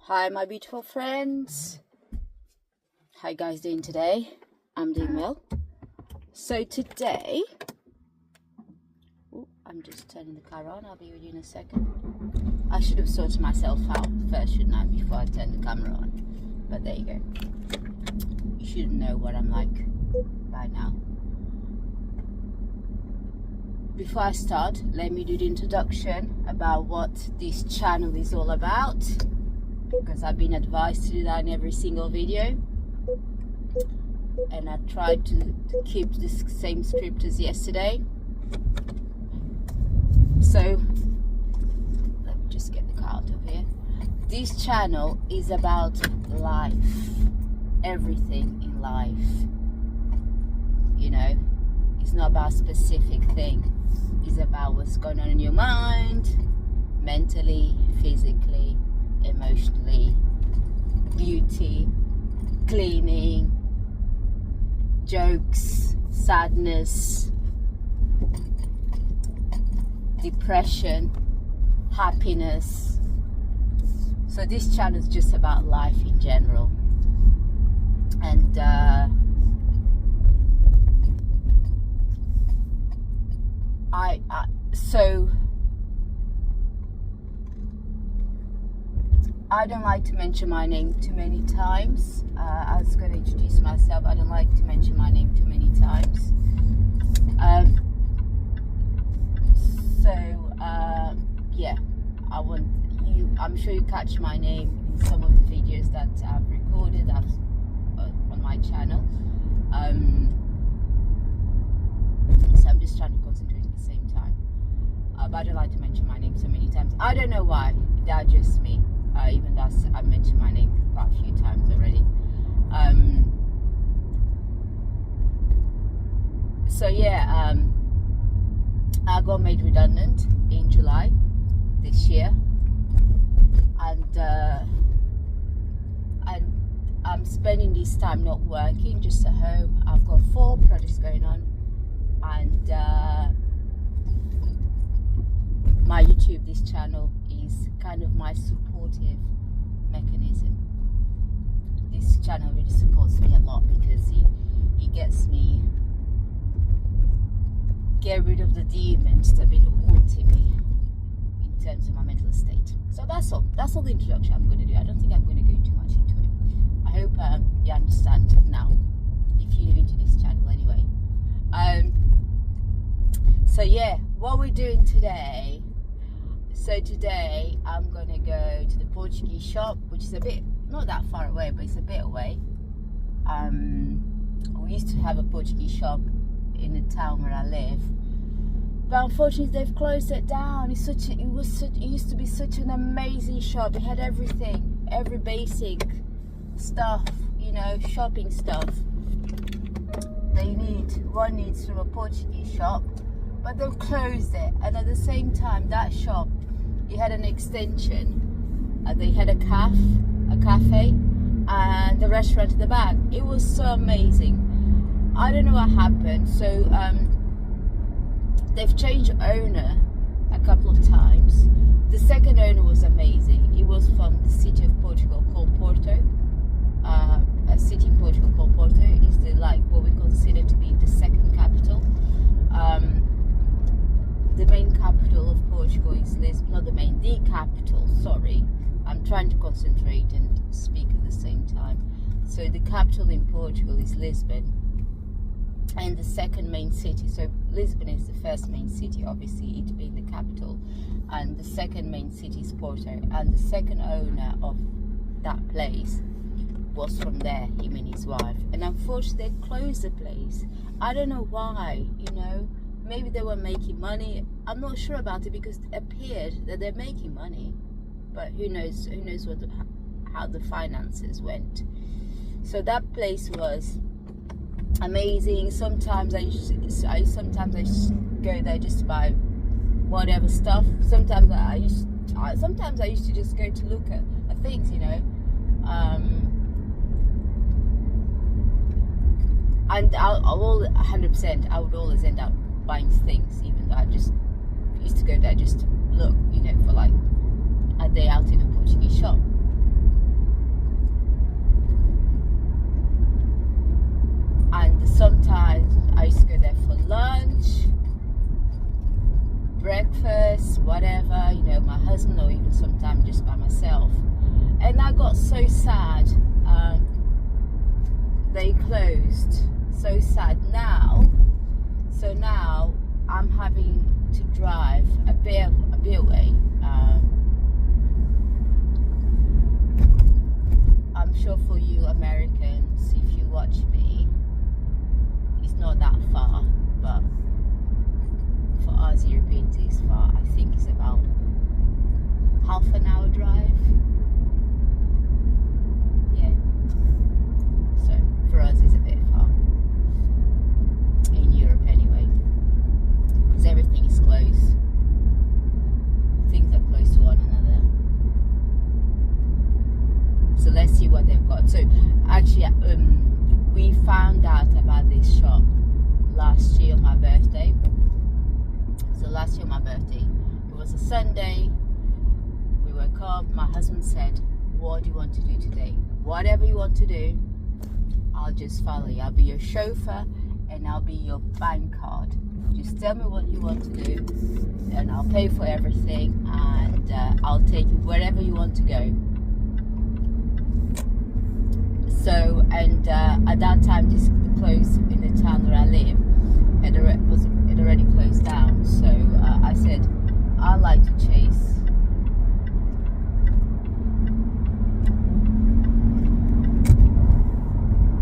Hi my beautiful friends, how you guys doing today? I'm doing well. So today, I'm just turning the car on. I'll be with you in a second. I should have sorted myself out first, shouldn't I, before I turn the camera on? But there you go. You should know what I'm like by now. Before I start, let me do the introduction about what this channel is all about, because I've been advised to do that in every single video, and I tried to keep this same script as yesterday. So let me just get the car out of here. This channel is about life, everything in life, you know. It's not about a specific thing. It's about what's going on in your mind, mentally, physically, emotionally, beauty, cleaning, jokes, sadness, depression, happiness. So this channel is just about life in general. And I don't like to mention my name too many times. I was going to introduce myself. I don't like to mention my name too many times. Yeah, I'm sure you catch my name in some of the videos that I've recorded on my channel. So I'm just trying to concentrate at the same time. But I don't like to mention my name so many times. I don't know why. That's just me. Even though I've mentioned my name quite a few times already. I got made redundant in July this year, and I'm spending this time not working, just at home. I've got 4 projects going on, and my YouTube, this channel, is kind of my supportive mechanism. This channel really supports me a lot because he gets me get rid of the demons that have been haunting me in terms of my mental state. So that's all the introduction I'm going to do. I don't think I'm going to go too much into it. I hope you understand now, if you're new to this channel anyway. So yeah, what we're doing today. So today I'm going to go to the Portuguese shop, which is a bit, not that far away, but it's a bit away. We used to have a Portuguese shop in the town where I live, but unfortunately they've closed it down. It used to be such an amazing shop. It had everything, every basic stuff, you know, shopping stuff one needs from a Portuguese shop, but they've closed it. And at the same time, that shop, it had an extension. They had a cafe, and the restaurant at the back. It was so amazing. I don't know what happened. So they've changed owner a couple of times. The second owner was amazing. It was from the city of Portugal called Porto. A city in Portugal called Porto is what we consider to be the second capital. The main capital of Portugal is Lisbon. Not the capital, sorry. I'm trying to concentrate and speak at the same time. So the capital in Portugal is Lisbon. And the second main city, so Lisbon is the first main city, obviously, it being the capital. And the second main city is Porto. And the second owner of that place was from there, him and his wife. And unfortunately, they closed the place. I don't know why, you know. Maybe they were making money. I'm not sure about it, because it appeared that they're making money, but who knows how the finances went. So that place was amazing. Sometimes I used to go there just to buy whatever stuff. Sometimes I used to just go to look at things, you know. And I would always end up buying things, even though I just used to go there just to look, you know, for like a day out in a Portuguese shop. husband or even sometimes just by myself. And I got so sad. They closed. So sad now. So now I'm having to drive a bit away. I'm sure for you Americans, if you watch me, it's not that far, but for us Europeans it's far. I think it's about half an hour drive. Yeah. So for us it's a bit far. In Europe anyway. Because everything is close. Things are close to one another. So let's see what they've got. So actually we found out about this shop last year on my birthday. So last year on my birthday, it was a Sunday. We woke up, my husband said, what do you want to do today? Whatever you want to do, I'll just follow you. I'll be your chauffeur and I'll be your bank card. Just tell me what you want to do and I'll pay for everything, and I'll take you wherever you want to go. So, and at that time, this close in the town where I live had already closed down. So I said, I like to chase.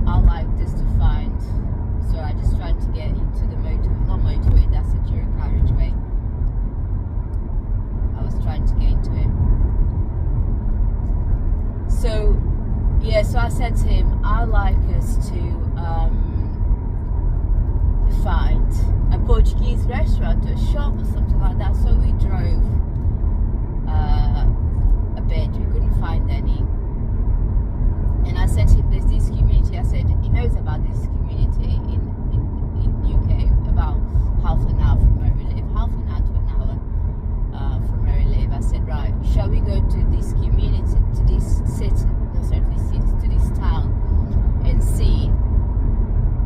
I like just to find. So I just tried to get into the motorway, that's a dual carriageway. I was trying to get into it. So yeah, so I said to him, I'd like us to find a Portuguese restaurant or a shop or something like that. So we drove a bit, we couldn't find any. And I said to him, there's this community. I said, he knows about this community in UK, about half an hour from where we live, half an hour to an hour from where we live. I said, right, shall we go to this community, to this city, to this town, and see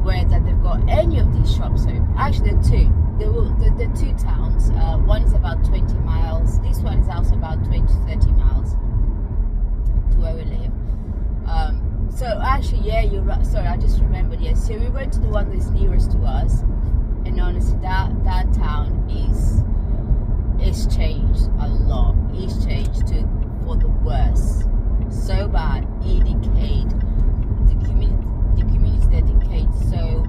whether they've got any of these shops open. Actually, the two towns. One is about 20 miles. This one is also about 20 to 30 miles to where we live. So actually, yeah, you're right. Sorry, I just remembered. Yes, so we went to the one that's nearest to us, and honestly, that town is changed a lot. It's changed for the worse. So bad, it decayed. The community there decayed so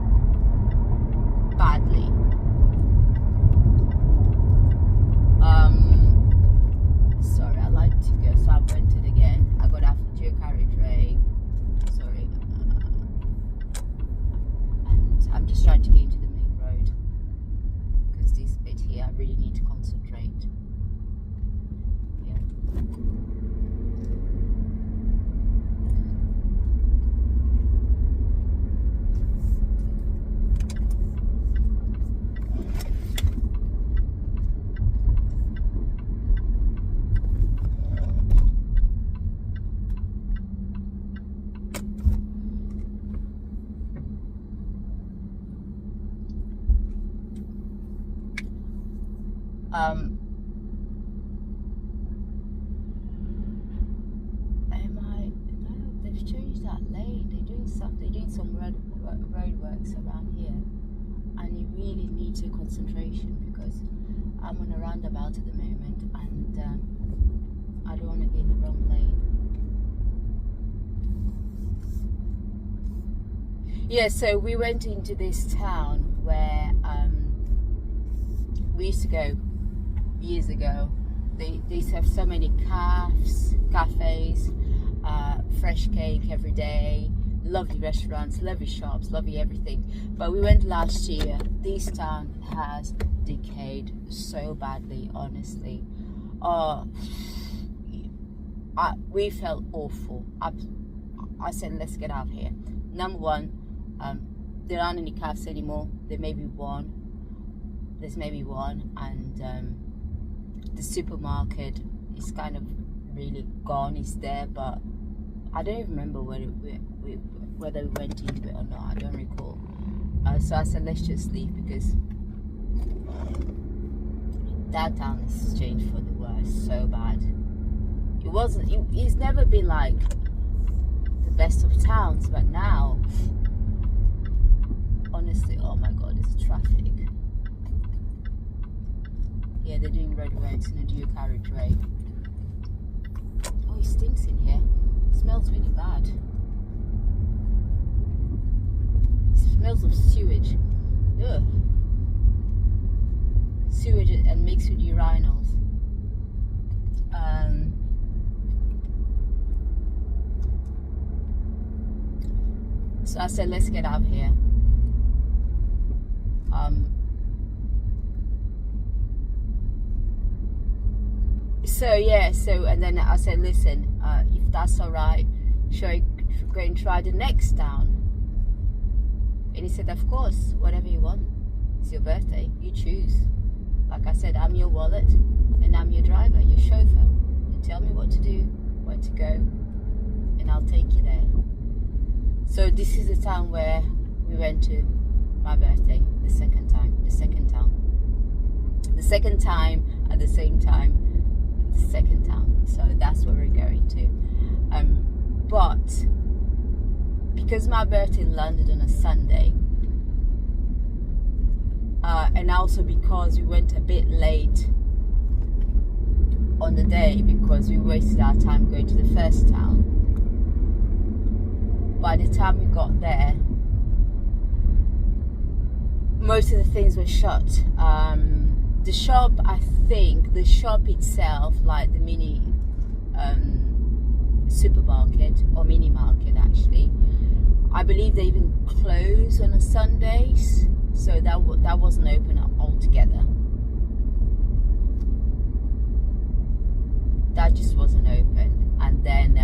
badly. Sorry, I like to go, so I went it again. I got out for dual carriageway. Sorry, and I'm just trying to get into the main road because this bit here, I really need to concentrate. Yeah. No, they've changed that lane. They're doing some roadworks around here, and you really need to concentration because I'm on a roundabout at the moment, and I don't want to get in the wrong lane. Yeah, so we went into this town where we used to go years ago. They serve so many cafes, fresh cake every day, lovely restaurants, lovely shops, lovely everything. But we went last year. This town has decayed so badly, honestly. We felt awful. I said, let's get out of here. Number one, there aren't any cafes anymore. There's maybe one, and the supermarket is kind of really gone. It's there, but I don't even remember whether we went into it or not. I don't recall. So I said, let's just leave because that town has changed for the worse, so bad. It's never been like the best of towns, but now, honestly, oh my god, it's traffic. Yeah, they're doing roadworks in a dual carriageway. Oh, it stinks in here. It smells really bad. It smells of sewage. Ugh. Sewage and mixed with urinals. So I said, let's get out of here. And then I said, listen, if that's all right, should I go and try the next town? And he said, of course, whatever you want. It's your birthday, you choose. Like I said, I'm your wallet and I'm your driver, your chauffeur. You tell me what to do, where to go, and I'll take you there. So this is the town where we went to my birthday, the second town. The second time at the same time, the second town. So that's where we're going to. But because my birthday landed on a Sunday, and also because we went a bit late on the day because we wasted our time going to the first town, by the time we got there, most of the things were shut. The shop, I think, the shop itself, like the mini supermarket or mini market actually, I believe they even close on a Sundays, so that wasn't open altogether. That just wasn't open. And then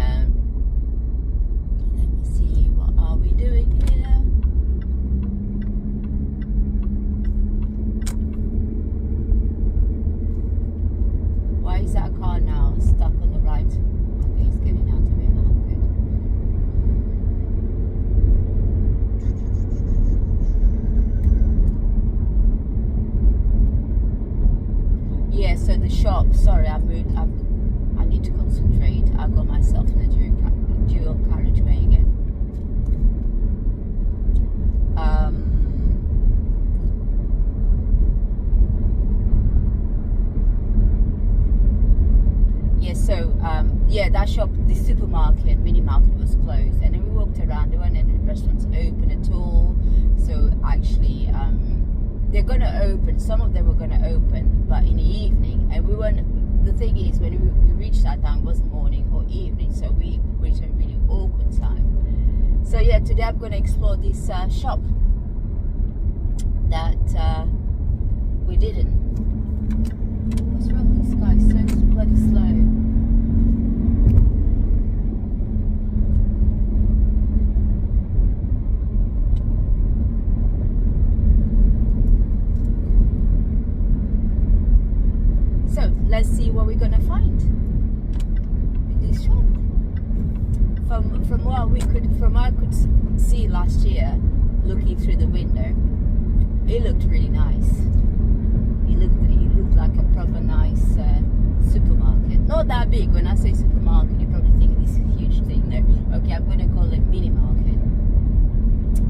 let me see, what are we doing here? Why is that car now stuck on the right? Okay, he's getting out of it now. Good. Yeah, so the shop, sorry, I moved. I need to concentrate. I got myself in a dual carriageway again. That shop, the supermarket, mini market was closed, and then we walked around. There weren't any restaurants open at all. So actually, they're gonna open. Some of them were gonna open, but in the evening, and we weren't. The thing is, when we reached that time, it wasn't morning or evening, so we reached a really awkward time. So yeah, today I'm gonna explore this shop that we didn't. What's wrong with this guy? So bloody slow. Let's see what we're gonna find in this shop. From what I could see last year, looking through the window, it looked really nice. It looked like a proper nice supermarket. Not that big. When I say supermarket, you probably think this huge thing. No, okay, I'm gonna call it mini market.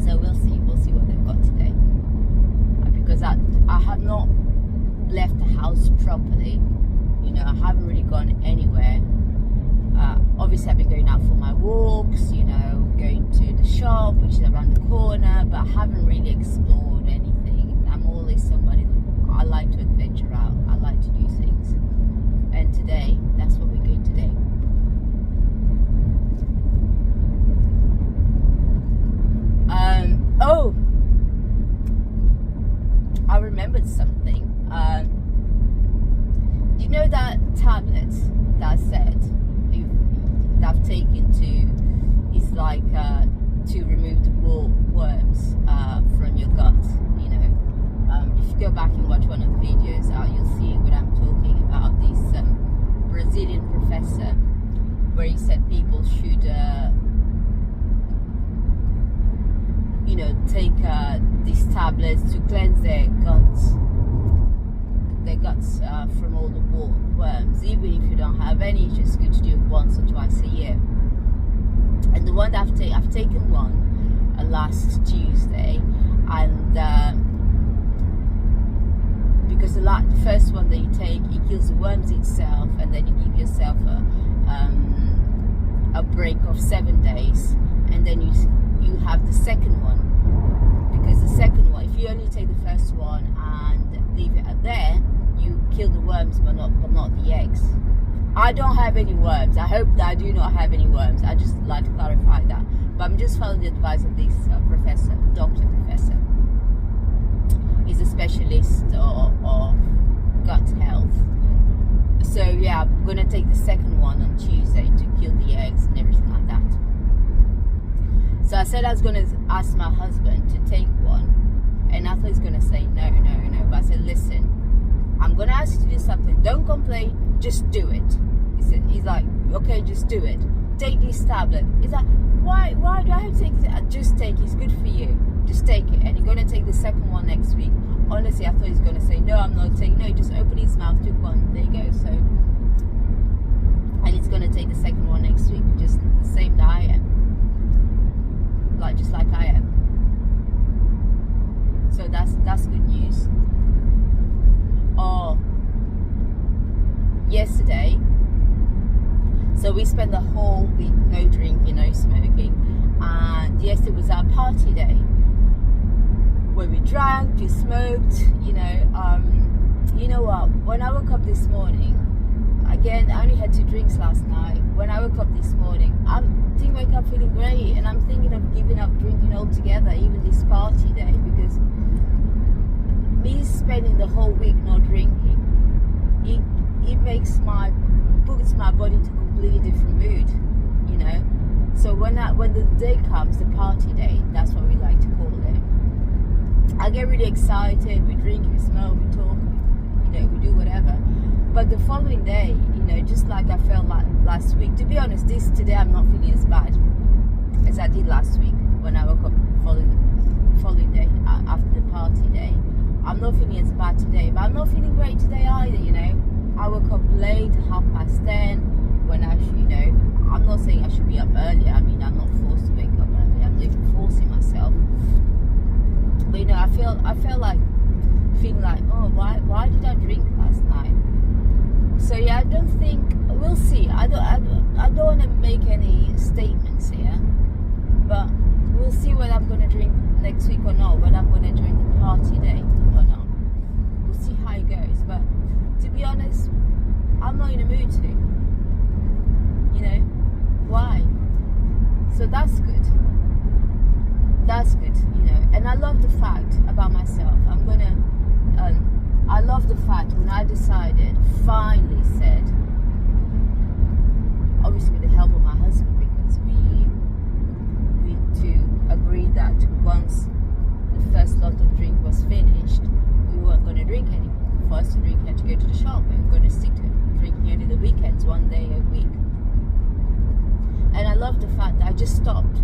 So we'll see what they've got today. Because I have not left the house properly. You know, I haven't really gone anywhere. Obviously, I've been going out for my walks, you know, going to the shop, which is around the corner, but I haven't really explored anything. I'm always somebody that I like to adventure out. I like to do things. And today, that's what we're doing today. Oh, I remembered something. You know that tablet that I said that I've taken to is like to remove the worms from your gut, you know. If you go back and watch one of the videos, you'll see what I'm talking about. This Brazilian professor, where he said people should you know, take these tablets to cleanse their guts. their guts from all the worms. Even if you don't have any, it's just good to do it once or twice a year. And the one that I've taken one last Tuesday, and because the first one that you take, it kills the worms itself, and then you give yourself a break of 7 days, and then you have the second one. Because the second one, if you only take the first one and leave it there, you kill the worms but not the eggs. I don't have any worms. I hope that I do not have any worms. I just like to clarify that. But I'm just following the advice of this doctor professor. He's a specialist of gut health. So yeah, I'm gonna take the second one on Tuesday to kill the eggs and everything like that. So I said I was gonna ask my husband to take one, and I thought he's gonna say no. But I said, listen, I'm gonna ask you to do something. Don't complain, just do it. He's like, okay, just do it. Take this tablet. He's like, why do I have to take it? Just take it. It's good for you. Just take it. And you're gonna take the second one next week. Honestly, I thought he's gonna say no, I'm not taking. No, he just opened his mouth, took one. There you go. So, and he's gonna take the second one next week, just the same that I am, just like I am. So that's good news. Oh, yesterday. So we spent the whole week no drinking, no smoking, and yesterday was our party day where we drank, we smoked. You know what? When I woke up this morning, again, I only had 2 drinks last night. When I woke up this morning, I didn't wake up feeling great, and I'm thinking of giving up drinking altogether, even this party day, because me spending the whole week not drinking, it puts my body into a completely different mood, So when the day comes, the party day, that's what we like to call it, I get really excited. We drink, we smoke, we talk, we do whatever. But the following day, just like I felt like last week, to be honest, today I'm not feeling as bad as I did last week when I woke up following day, after the party day. I'm not feeling as bad today, but I'm not feeling great today either, I woke up late, 10:30, when I should, I'm not saying I should be up early. I mean, I'm not forced to wake up early. I'm even forcing myself. But I felt like feeling like, oh, why did I drink last night? So yeah, I don't think, we'll see. I don't want to make any statements here, but we'll see whether I'm going to drink next week or not, whether I'm going to drink the party day or not. We'll see how it goes. But to be honest, I'm not in a mood to. Why? So that's good. That's good, And I love the fact about myself. I love the fact when I finally said, obviously with the help of my husband, because we two agreed that once the first lot of drink was finished, we weren't going to drink anymore. For us to drink, we had to go to the shop, and we're going to stick to drinking only the weekends, 1 day a week. And I love the fact that I just stopped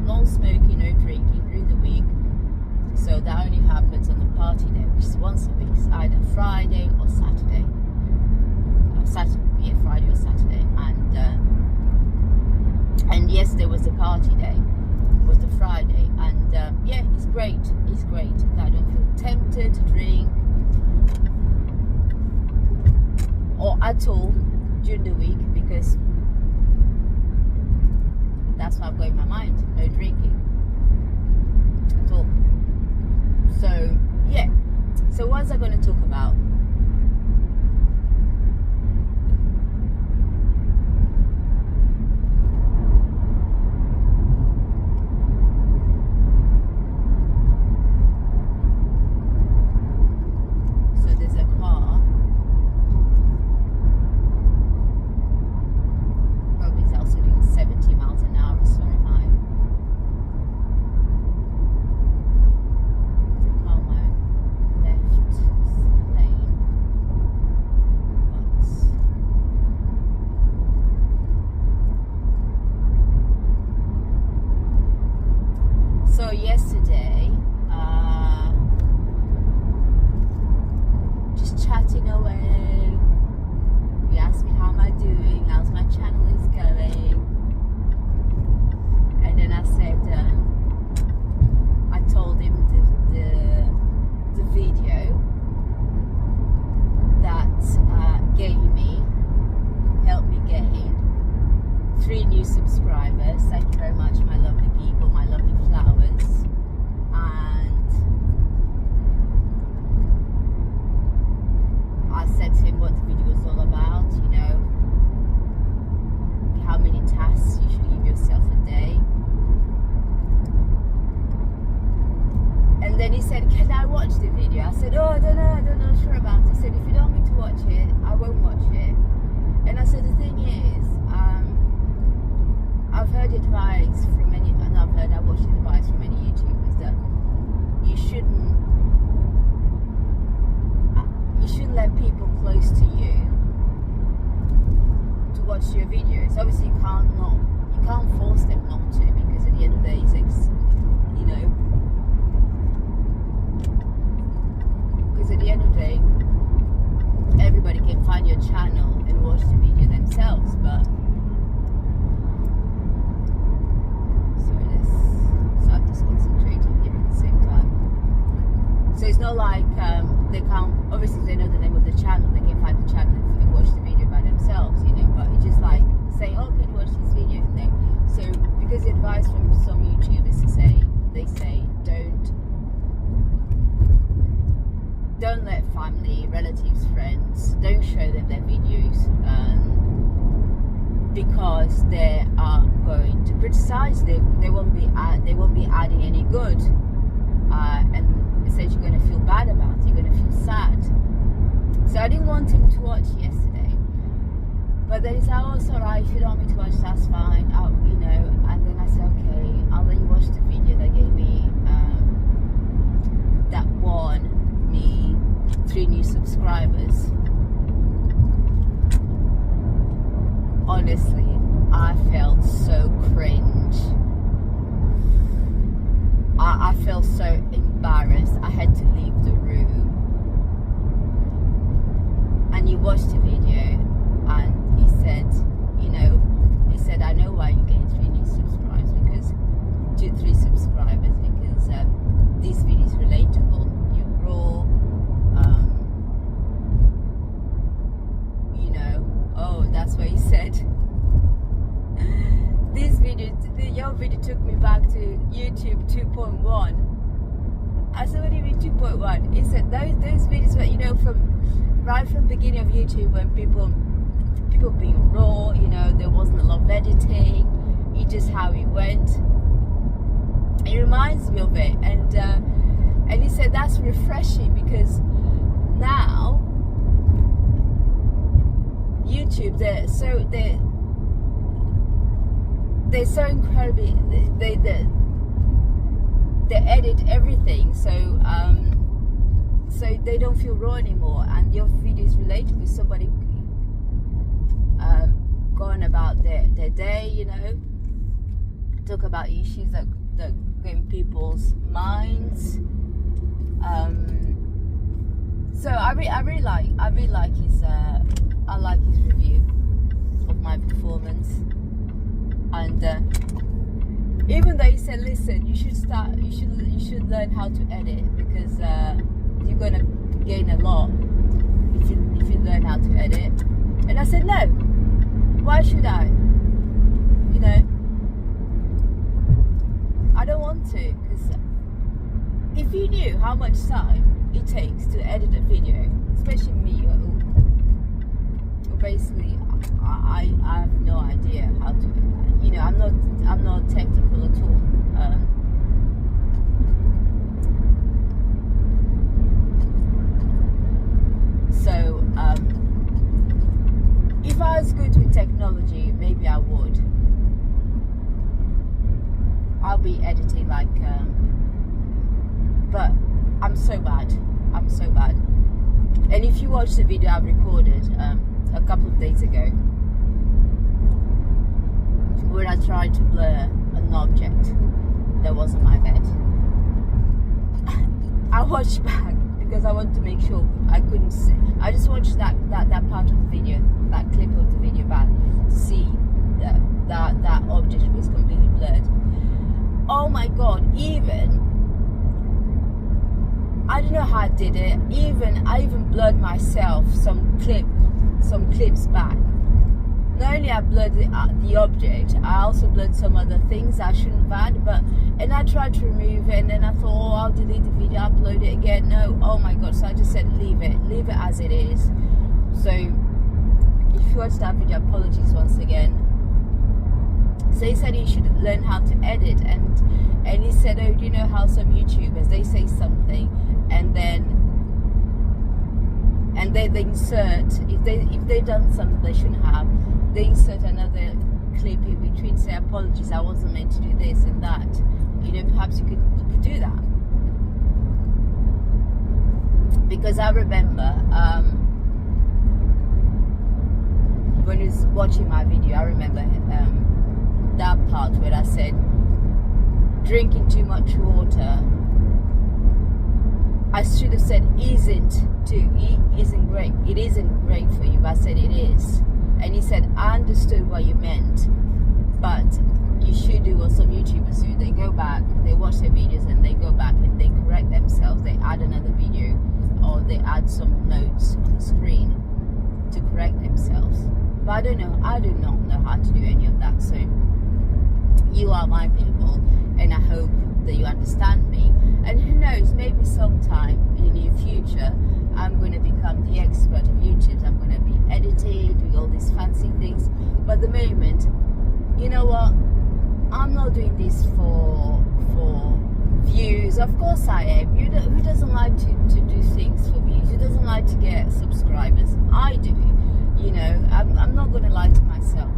non-smoking, no drinking during the week. So that only happens on the party day, which is once a week, either Friday or Saturday. Friday or Saturday. And yesterday was the party day, was the Friday, and it's great. It's great that I don't feel tempted to drink or at all during the week, because that's what I've got in my mind, no drinking at all. So yeah, so what was I going to talk about? So there's a car, probably it's also doing 70 miles an hour, so am I. It's a car on my left lane. 3 new subscribers. Thank you very much, my lovely people, my lovely flowers. And I said to him what the video was all about, you know, how many tasks you should give yourself a day. And then he said, can I watch the video? I said, oh, I don't know, sure about it. He said, if you don't want me to watch it, I won't watch it. And I said, the thing is, I've heard advice from many, and I watched advice from many YouTubers that you shouldn't let people close to you to watch your videos. Obviously, you can't force them not to, because at the end of the day, you know, because at the end of the day, everybody can find your channel and watch the video themselves. But so I'm just concentrating here at the same time. So it's not like they can't, obviously they know the name of the channel, they can find the channel and watch the video by themselves, you know, but it's just like saying, oh, can you watch this video? And then, so because the advice from some YouTubers they say don't let family, relatives, friends, don't show them their videos, because they are going to criticize them. They won't be adding any good, and essentially you're going to feel bad about it. You're going to feel sad. So I didn't want him to watch yesterday, but then he said, oh, it's alright, if you don't want me to watch, that's fine. You know, and then I said, okay, I'll let you watch the video. They gave me that won me 3 new subscribers. Honestly, I felt so cringe. I felt so embarrassed. I had to leave the room. And he watched the video and he said, you know, I know why you gained 3 new subscribers, because 3 subscribers, because this video is relatable. You're raw. You know, oh, that's what he said. Your video took me back to YouTube 2.1. I said, what do you mean 2.1? He said, those videos were, you know, right from the beginning of YouTube, when people being raw, you know, there wasn't a lot of editing, it just how it went. It reminds me of it, and he said that's refreshing, because now YouTube, they're so incredibly, they edit everything, so they don't feel raw anymore, and your video is related with somebody going about their day, you know, talk about issues that go in people's minds. So I really like his review of my performance. And even though he said, listen, you should learn how to edit, because you're gonna gain a lot if you learn how to edit. And I said, no, why should I? You know, I don't want to, because if you knew how much time it takes to edit a video, especially me, basically I have no idea how to, you know, I'm not technical at all. So if I was good with technology, maybe I would. I'll be editing like, but I'm so bad. And if you watch the video I've recorded a couple of days ago, where I tried to blur an object that was on my bed, I watched back because I wanted to make sure I couldn't see. I just watched that part of the video, that clip of the video back, to see that object was completely blurred. Oh my god, I don't know how I did it. I even blurred myself some clips back. not only I blurred the object, I also blurred some other things I shouldn't have had. And I tried to remove it, and then I thought, oh, I'll delete the video, upload it again. No, oh my god! So I just said leave it as it is. So if you watched that video, apologies once again. So he said he should learn how to edit, and he said, oh, do you know how some YouTubers, they say something and they insert, if they done something they shouldn't have, they insert another clip in between, say apologies, I wasn't meant to do this and that. You know, perhaps you could do that. Because I remember when he was watching my video, I remember that part where I said drinking too much water, I should have said isn't great. It isn't great for you, but I said it is. And he said, I understood what you meant, but you should do what some YouTubers do. They go back, they watch their videos, and they go back and they correct themselves. They add another video, or they add some notes on the screen to correct themselves. But I don't know. I do not know how to do any of that. So you are my people, and I hope that you understand me. And who knows, maybe sometime in the near future, I'm going to become the expert of YouTube. I'm going to be editing, doing all these fancy things. But at the moment, you know what? I'm not doing this for views. Of course I am. Who doesn't like to do things for views? Who doesn't like to get subscribers? I do. You know, I'm not going to lie to myself.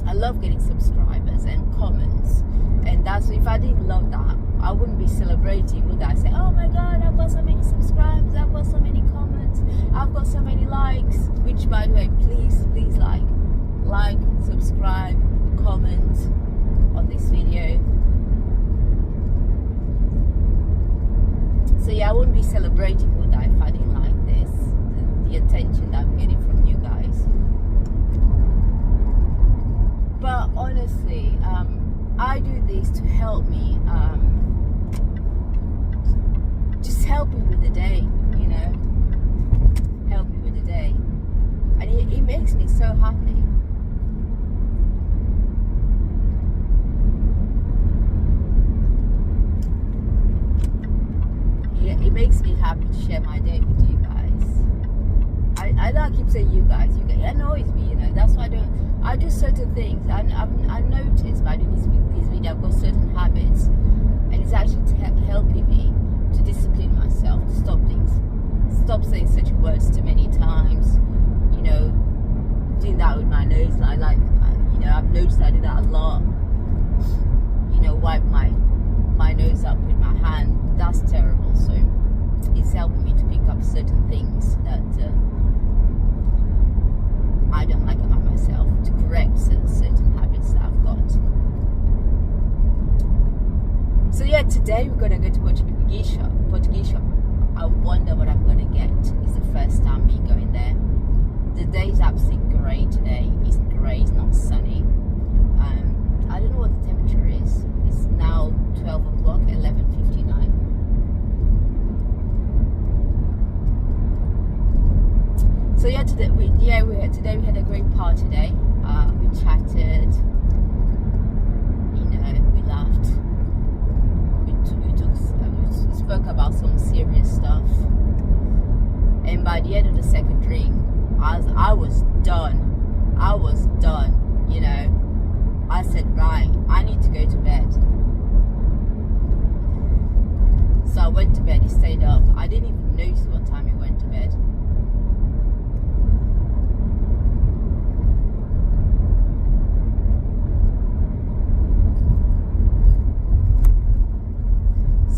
I love getting subscribers and comments, and that's, if I didn't love that, I wouldn't be celebrating, would I? Say, oh my god, I've got so many subscribers, I've got so many comments, I've got so many likes. Which, by the way, please like, subscribe, comment on this video. So yeah, I wouldn't be celebrating, would I, if I didn't like this, the attention that I'm getting from you guys. But honestly, I do this to help me, just help me with the day, you know, help me with the day. And it makes me so happy. It makes me happy to share my day with you guys. I don't keep saying you guys, it annoys me, you know. That's why I do certain things. I noticed by doing this video, I've got certain habits, and it's actually helping me to discipline myself, to stop saying such words too many times. You know, doing that with my nose, like you know, I've noticed I do that a lot. You know, wipe my nose up with my hand. That's terrible. So it's helping me to pick up certain things that I don't like about myself, to correct certain habits that I've got. So yeah, today we're gonna go to Portuguese shop. I wonder what I'm gonna get. It's the first time me going there. The day is absolutely great today. It's great, it's not sunny. I don't know what the temperature is. It's now 12 o'clock, 11:59. So yeah, today we had a great party today. We chatted, you know, we laughed, we spoke about some serious stuff, and by the end of the second drink, I was done. You know, I said, right, I need to go to bed. So I went to bed. He stayed up. I didn't even notice what time he went to bed.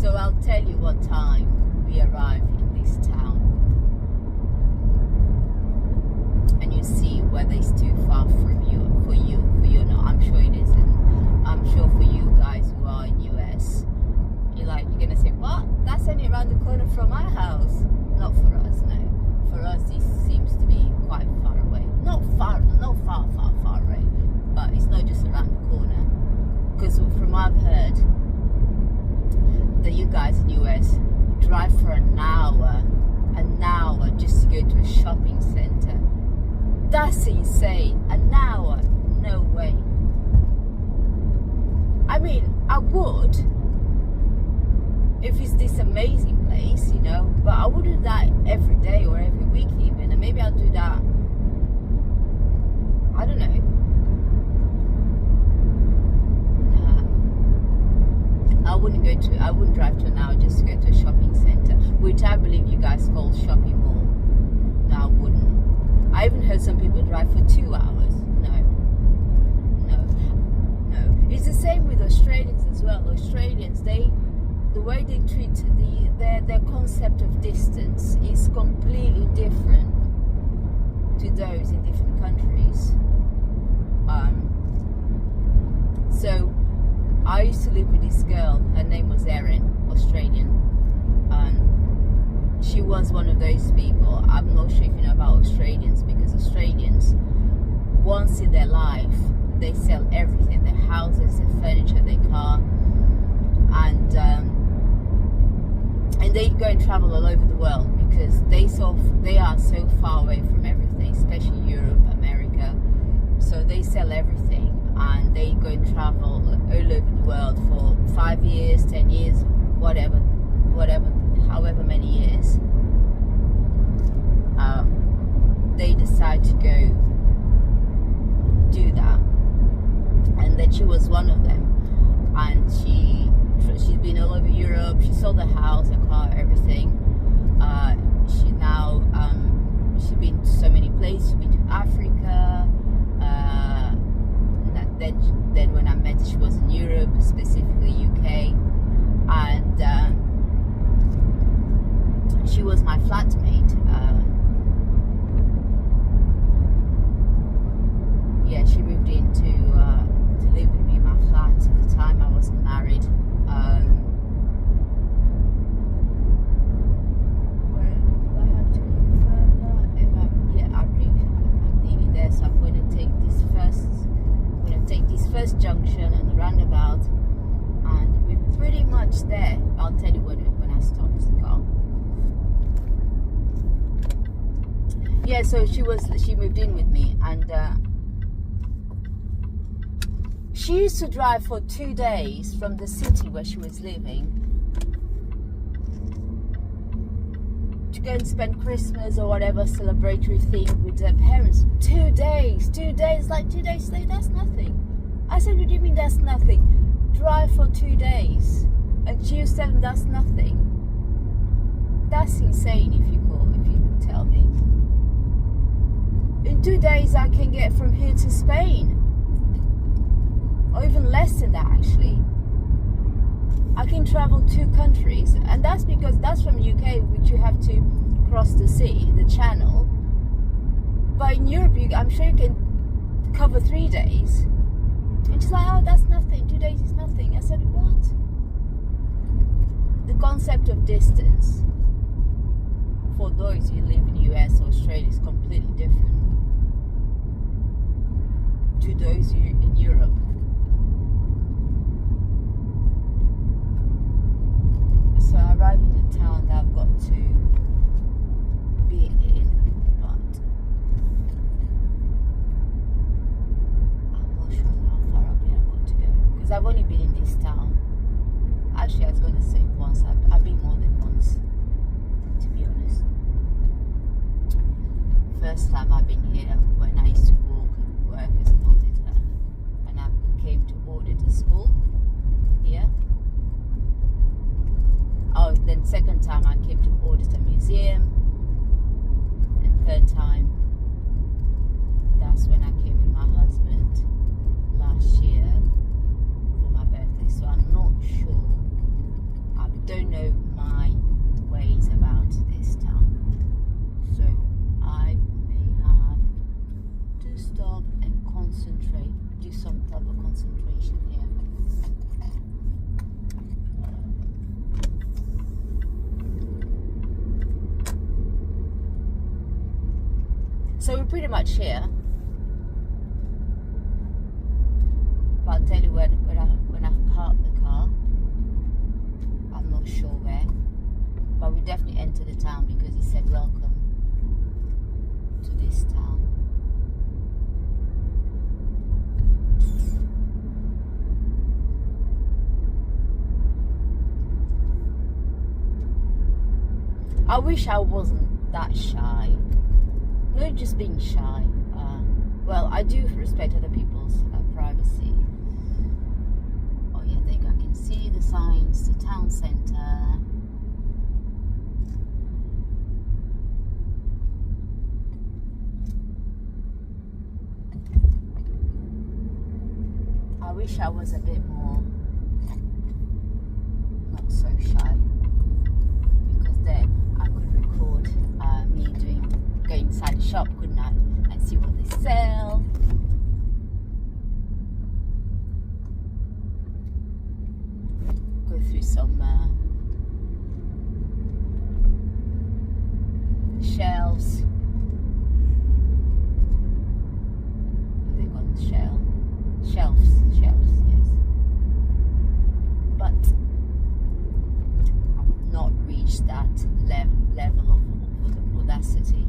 So I'll tell you what time we arrived in this town, and you see whether it's too far from you, for you or not. I'm sure it isn't. I'm sure for you guys who are in US, you're gonna say, what? That's only around the corner from my house. Not for us, no. For us, it seems to be quite far away. Not far away, but it's not just around the corner. Because from what I've heard, that you guys in US drive for an hour just to go to a shopping center. That's insane. An hour? No way. I mean, I would if it's this amazing place, you know, but I wouldn't do that every day or every week even, and maybe I'll do that, I don't know. I wouldn't drive to an hour just to go to a shopping center, which I believe you guys call shopping mall. No, I wouldn't. I even heard some people drive for 2 hours. No. It's the same with Australians as well. Australians, the way they treat their concept of distance is completely different to those in different countries. So I used to live with this girl. Her name was Erin, Australian. She was one of those people. I'm not sure if you know about Australians, because Australians, once in their life, they sell everything: their houses, their furniture, their car, and they go and travel all over the world because they are so far away from everything, especially Europe, America. So they sell everything and they go and travel all over the world for 5 years, 10 years, whatever, however many years. They decide to go do that, and then she was one of them, and she's been all over Europe. She sold her house, her car, everything. She's been to so many places. She's been to Africa. Then when I met her, she was in Europe, specifically UK, and she was my flatmate. She moved in to live with me in my flat. At the time, I wasn't married. Where do I have to go further? I'm nearly there. So I'm going to take this first junction and the roundabout, and we're pretty much there. I'll tell you when I stop the car. Yeah, so she moved in with me, and she used to drive for 2 days from the city where she was living to go and spend Christmas or whatever celebratory thing with her parents. 2 days, like 2 days later, that's nothing. I said, what do you mean that's nothing? Drive for 2 days. And she was telling me that's nothing. That's insane if you tell me. In 2 days I can get from here to Spain. Or even less than that, actually. I can travel 2 countries, and that's because that's from UK, which you have to cross the sea, the channel. But in Europe, I'm sure you can cover 3 days. And she's like, oh, that's nothing. 2 days is nothing. I said, what? The concept of distance for those who live in the US or Australia is completely different to those who are in Europe. So I arrived in the town that I've got to be in, but I'm not sure how far I've got to go, because I've only been in this town. Actually, I was going to say once. I've been more than once, to be honest. First time I've been here when I used to work as an auditor, and I came to audit a school here. Oh, then second time I came to audit a museum, and third time, that's when I came with my husband last year for my birthday. So I'm not sure, I don't know my ways about this town, so I may have to stop and concentrate, do some type of concentration here. So we're pretty much here. But I'll tell you when I've parked the car. I'm not sure where. But we definitely entered the town because he said welcome to this town. I wish I wasn't that shy. Not just being shy. Well, I do respect other people's privacy. Oh yeah, there you go. I can see the signs, the town centre. I wish I was a bit more not so shy, because then I could record me going inside the shop, couldn't I, and see what they sell. Go through some shelves. What they call it? Shelves, yes. But I've not reached that level of audacity.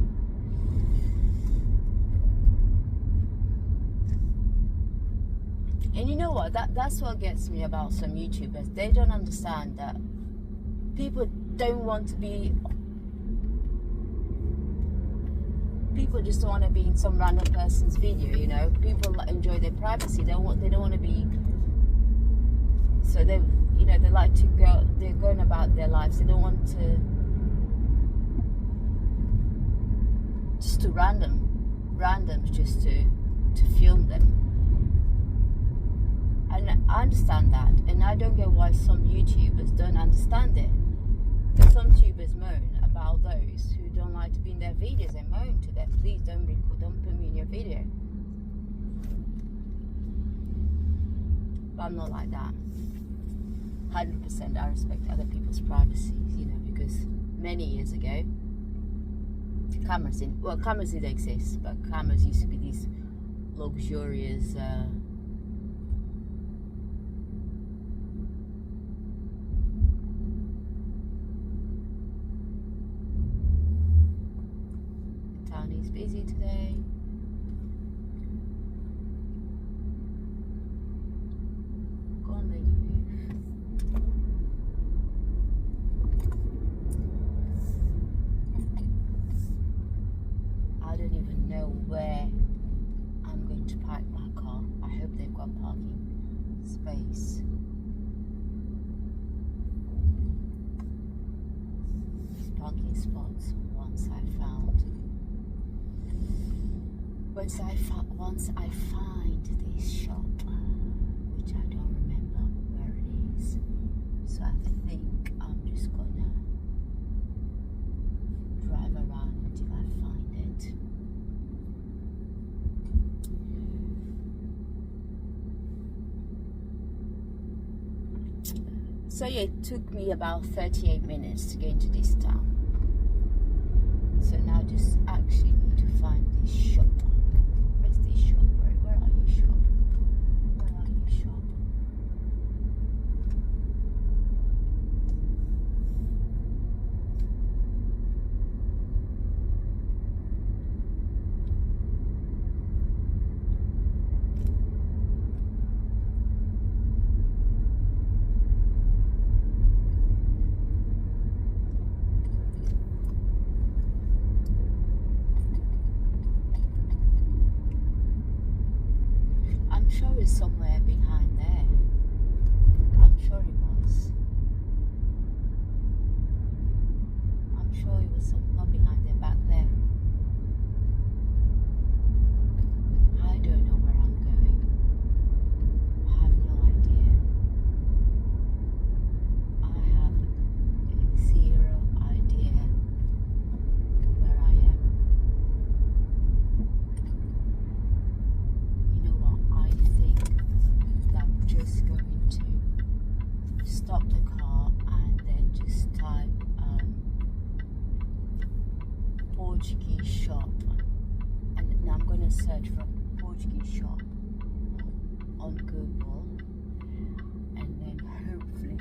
And you know what? That's what gets me about some YouTubers. They don't understand that people don't want to be. People just don't want to be in some random person's video. You know, people enjoy their privacy. They don't want to be. So they like to go. They're going about their lives. They don't want to just to randoms just to film them. And I understand that, and I don't get why some YouTubers don't understand it. Because some YouTubers moan about those who don't like to be in their videos. They moan to them, please don't put me in your video. But I'm not like that. 100% I respect other people's privacy, you know, because many years ago, cameras didn't exist, but cameras used to be these luxurious He's busy today. Go on, lady, move. I don't even know where I'm going to park my car. I hope they've got parking space. These parking spots once I found. Once I find this shop, which I don't remember where it is, so I think I'm just gonna drive around until I find it. So yeah, it took me about 38 minutes to get into this town. So now I just actually need to find this shop. Where's this shop? Where are you, shop? Where are you, shop? I'm sure it's somewhere behind there. I'm sure it was. I'm sure it was not behind there, back there. I don't know where I'm going. I have no idea. I have 0 idea where I am. You know what? I think that I'm just going to stop the car and then just type Portuguese shop, and now I'm going to search for Portuguese shop on Google, and then hopefully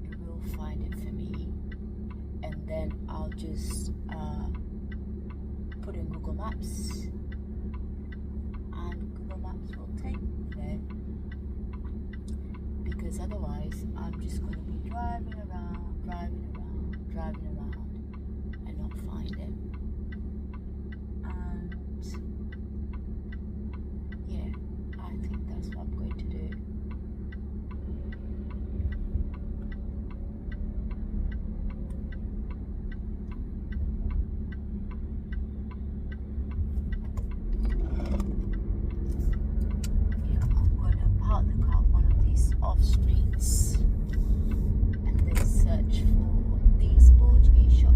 it will find it for me, and then I'll just put in Google Maps, and Google Maps will take me there, because otherwise I'm just going to be driving around, can't find it. And yeah, I think that's what I'm going to do. Off streets and then search for these Portuguese shop.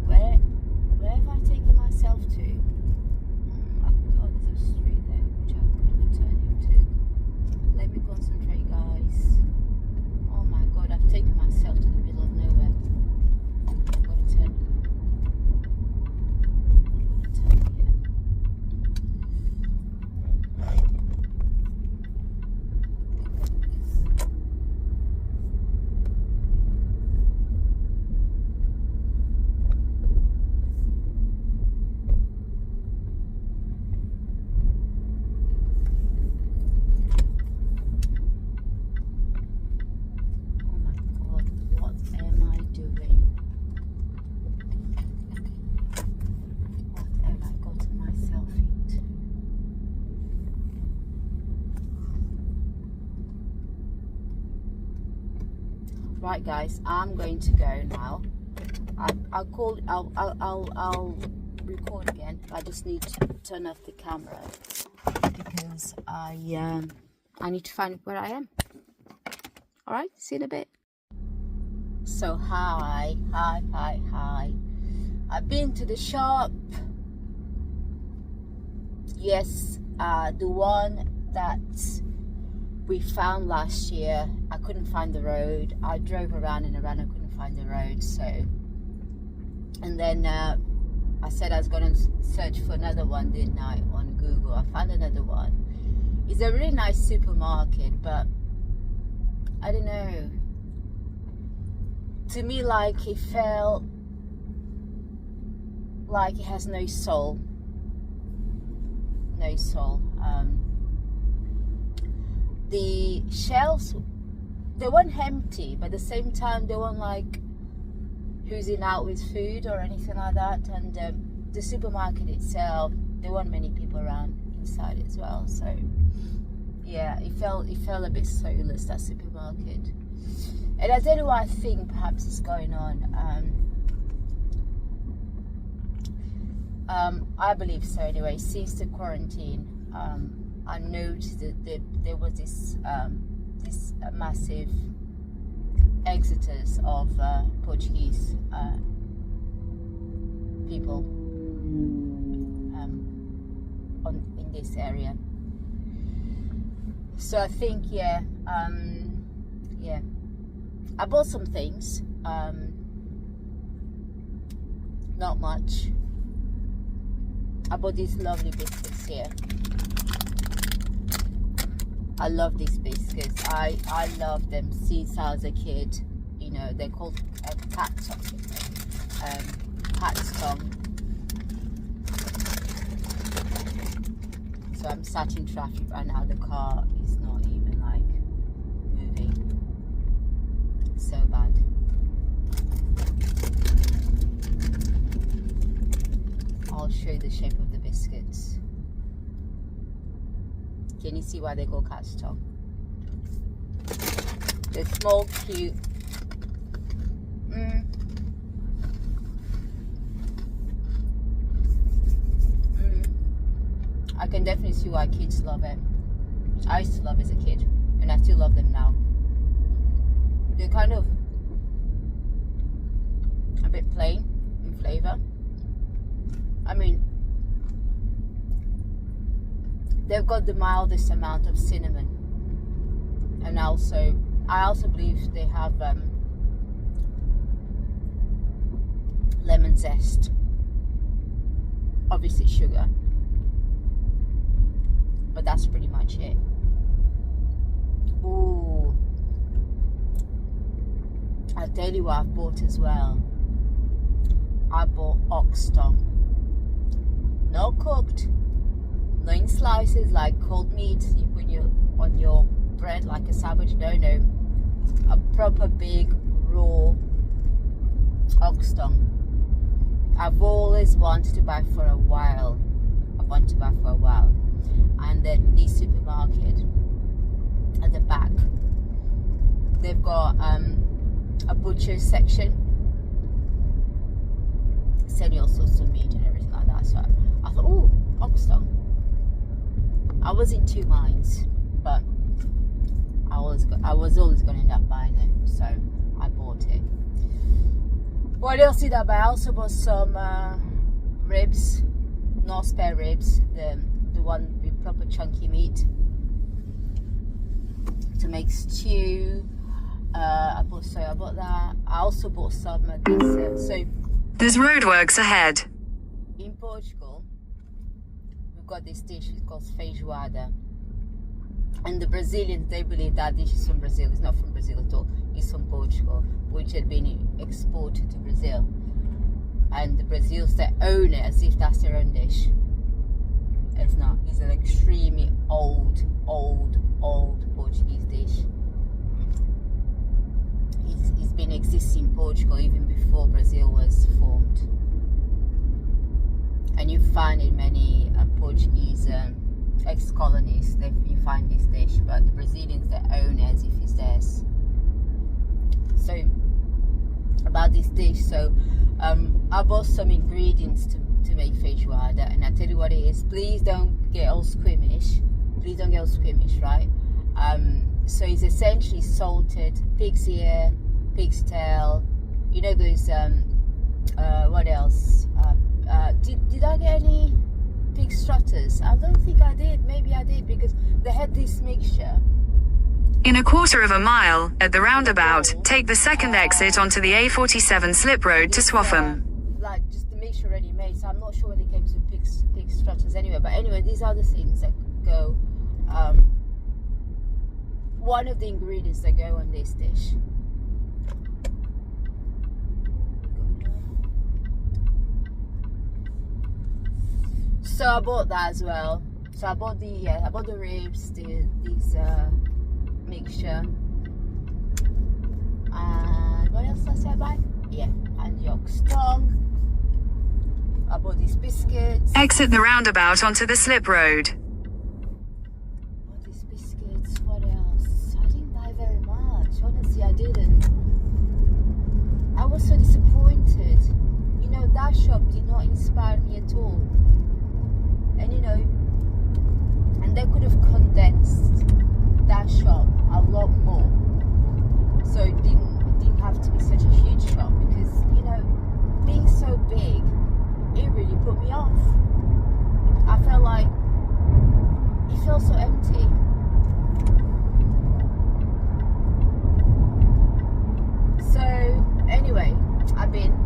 Where have I taken myself to? Oh, there's a street there which I could have turned into. Let me concentrate, guys. Oh my god, I've taken myself to the middle of nowhere. I've got to turn. Right, guys, I'm going to go now. I'll record again. I just need to turn off the camera because I need to find where I am. All right, see you in a bit. So hi. I've been to the shop. Yes, the one that we found last year. I couldn't find the road. I drove around and around. I couldn't find the road. So, and then I said I was going to search for another one, didn't I, on Google. I found another one. It's a really nice supermarket, but I don't know. To me, like, it felt like it has no soul. No soul. The shelves, they weren't empty, but at the same time they weren't like oozing out with food or anything like that. And the supermarket itself, there weren't many people around inside as well. So yeah, it felt a bit soulless, that supermarket. And I don't know what I think perhaps is going on. I believe so anyway. Since the quarantine, I noticed that there was this massive exodus of Portuguese people in this area. So I think yeah, I bought some things, not much. I bought these lovely biscuits here. I love these biscuits. I love them since I was a kid. You know, they're called pat's tongue. So I'm sat in traffic right now. The car is not even like moving. It's so bad. I'll show you the shape of the biscuits. Can you see why they call cat's tongue? They're small, cute. I can definitely see why kids love it. I used to love it as a kid, and I still love them now. They're kind of a bit plain in flavour. I mean, they've got the mildest amount of cinnamon, and I also believe they have lemon zest, obviously sugar, but that's pretty much it. Ooh, I'll tell you what I've bought as well. I bought ox tongue. Not cooked, not in slices like cold meat you put on your bread like a sandwich. No, a proper big raw ox tongue. I've always wanted to buy for a while. And then the supermarket at the back, they've got a butcher's section selling all sorts of meat and everything like that. So I thought, oh, ox tongue. I was in two minds, but I was always going to end up buying it, so I bought it. What else did I buy? I also bought some ribs, not spare ribs, the one with proper chunky meat to make stew. I bought that. I also bought some so there's roadworks ahead. In Portugal, we've got this dish, it's called Feijoada. And the Brazilians, they believe that dish is from Brazil. It's not from Brazil at all. It's from Portugal, which had been exported to Brazil. And the Brazils, they own it as if that's their own dish. It's not. It's an extremely old Portuguese dish. It's been existing in Portugal even before Brazil was formed. And you find in many Portuguese ex-colonies, you find this dish, but the Brazilians, they own it as if it's theirs. So, about this dish, so I bought some ingredients to make feijoada, and I tell you what it is. Please don't get all squeamish. Right? So it's essentially salted pig's ear, pig's tail. You know those. What else? Did I get any pig strutters? I don't think I did. Maybe I did, because they had this mixture. In a quarter of a mile, at the roundabout, take the second exit onto the A47 slip road to Swaffham. Like just the mixture already made, so I'm not sure whether it came to pig strutters anyway. But anyway, these are the things that go. One of the ingredients that go on this dish. So I bought that as well. So I bought the ribs, these mixture, and what else did I say I buy? Yeah, and the ox tongue. I bought these biscuits. Exit the roundabout onto the slip road. Bought these biscuits. What else? I didn't buy very much. Honestly, I didn't. I was so disappointed. You know, that shop did not inspire me at all. And you know, and they could have condensed that shop a lot more, so it didn't have to be such a huge shop, because you know, being so big, it really put me off. I felt like it felt so empty. So anyway, I've been,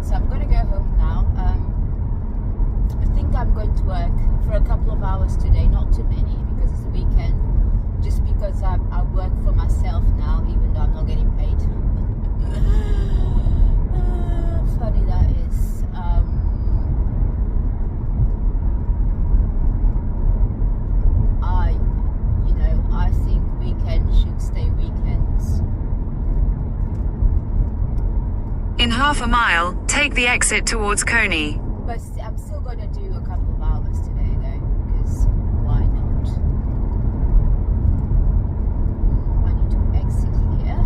so I'm gonna go home now. I think I'm going to work for a couple of hours today, not too many, because it's the weekend. Just because I work for myself now, even though I'm not getting paid. Funny that is. I think weekends should stay weekends. In half a mile, take the exit towards Coney. But I'm still going to do a couple of hours today though, because why not? I need to exit here.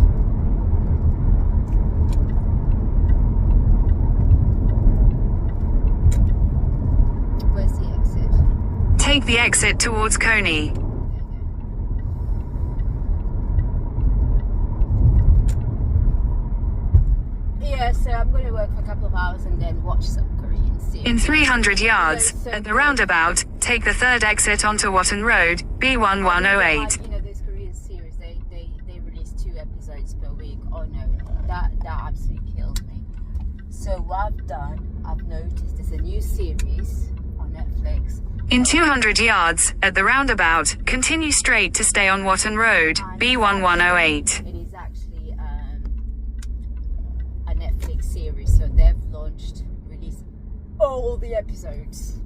Where's the exit? Take the exit towards Coney. Yeah, so I'm going to work for a couple of hours and then watch some Korean series. In 300 yards, at the roundabout, take the third exit onto Watton Road, B1108. You know, those Korean series, they release 2 episodes per week. Oh no, that absolutely kills me. So what I've done, I've noticed there's a new series on Netflix. In 200 yards, at the roundabout, continue straight to stay on Watton Road, B1108. It is actually a Netflix series, so they've all the episodes.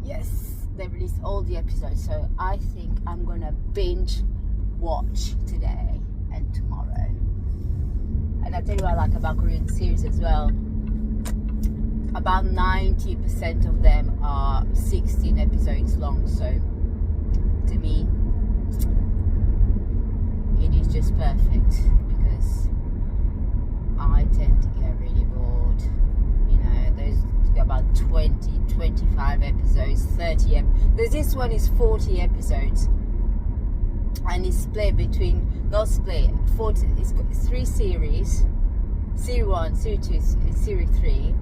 Yes, they released all the episodes. So I think I'm gonna binge watch today and tomorrow. And I tell you what I like about Korean series as well. About 90% of them are 16 episodes long. So to me, it is just perfect, because I tend to get really bored. You know, there's about 20, 25 episodes, 30 there's this one is 40 episodes, and it's split between, not split, 40, it's got 3 series, series 1, series 2, series 3,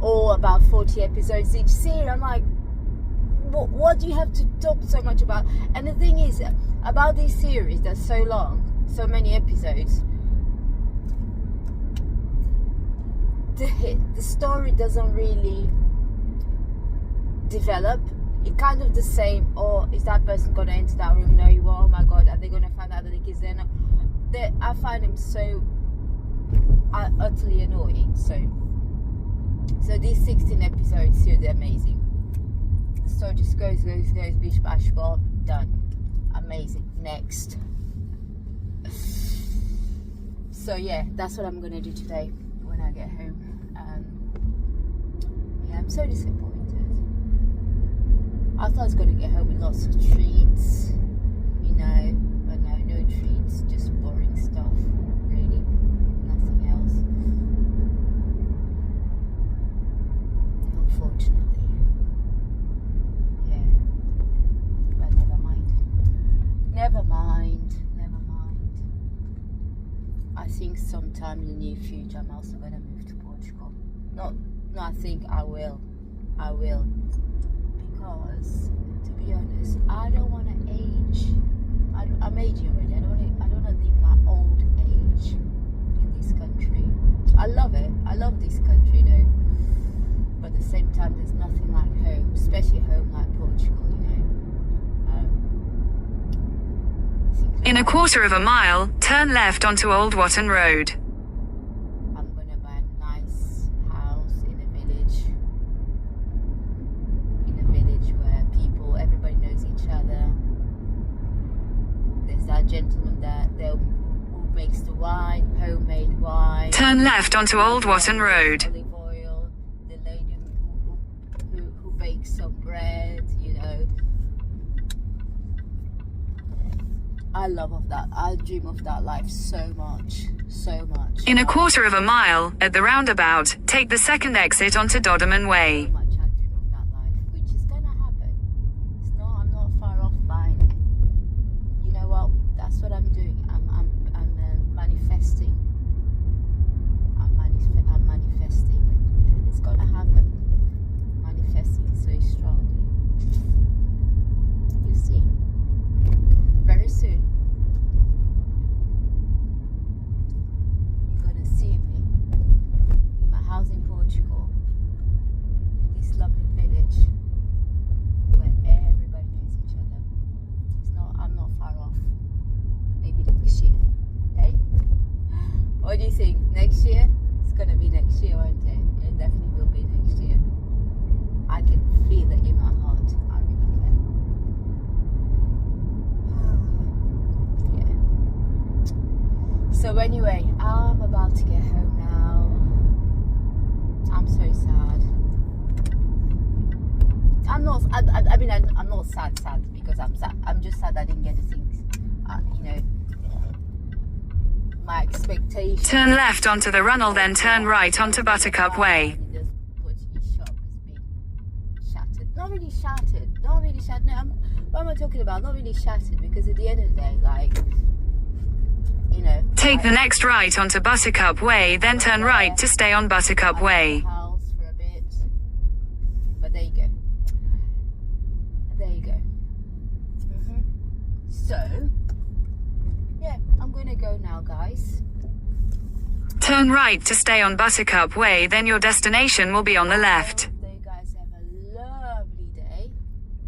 all about 40 episodes each series. I'm like, what do you have to talk so much about? And the thing is, about these series that's so long, so many episodes, the story doesn't really develop. It kind of the same. Or is that person gonna enter that room? No, you are. Oh my god, are they gonna find out that the kids there? No. I find them so utterly annoying. So these 16 episodes here, they're amazing. So just goes, bish bash bob, done. Amazing. Next. So yeah, that's what I'm gonna do today when I get home. Yeah, I'm so disappointed. I thought I was gonna get home with lots of treats, you know, but no treats, just boring stuff, really, nothing else. Unfortunately. Yeah, but never mind. I think sometime in the near future I'm also gonna move to Portugal. No, I think I will. Because, to be honest, I don't want to age. I'm aging already. I don't want to leave my old age in this country. I love it. I love this country, you know. But at the same time, there's nothing like home, especially home like Portugal, you know. In a quarter of a mile, turn left onto Old Watton Road. I'm going to buy a nice house in a village. Where everybody knows each other. There's that gentleman who makes the wine, homemade wine. Turn left onto Old Watton Road. Olive oil. The lady who bakes some bread, you know. I love of that. I dream of that life so much. In a quarter of a mile, at the roundabout, take the second exit onto Dodderman Way. What do you think? Next year? It's gonna be next year, won't it? It definitely will be next year. I can feel it in my heart. I really can. Yeah. So anyway, I'm about to get home now. I'm so sad. I'm not sad because I'm sad. I'm just sad I didn't get the things, you know, my expectations. Turn left onto the Runnel, then turn right onto Buttercup Way. The Portuguese shop has been shattered. Not really shattered. No, what am I talking about? Not really shattered, because at the end of the day, like, you know. Take the next right onto Buttercup Way, then turn right to stay on Buttercup Way. House for a bit. But there you go. So, yeah, I'm gonna go now, guys. Turn right to stay on Buttercup Way, then your destination will be on the left. You guys have a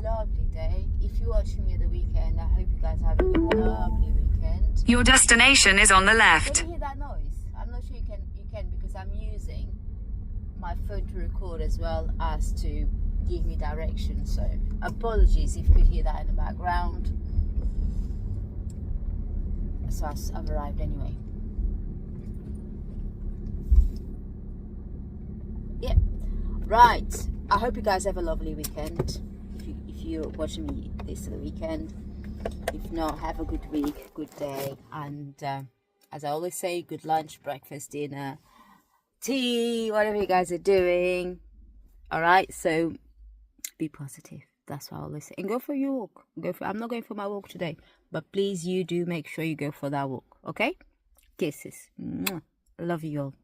lovely day. If you're watching me at the weekend, I hope you guys have a lovely weekend. Your destination is on the left. Can you hear that noise? I'm not sure you can because I'm using my my phone to record as well as to give me direction. So apologies if you could hear that in the background. So I've arrived anyway. Yep. Right. I hope you guys have a lovely weekend. If you're watching me this weekend. If not, have a good week, good day, and as I always say, good lunch, breakfast, dinner, tea, whatever you guys are doing. All right. So be positive. That's what I always say. And go for your walk. I'm not going for my walk today, but please, you do make sure you go for that walk. Okay? Kisses. Mwah. Love you all.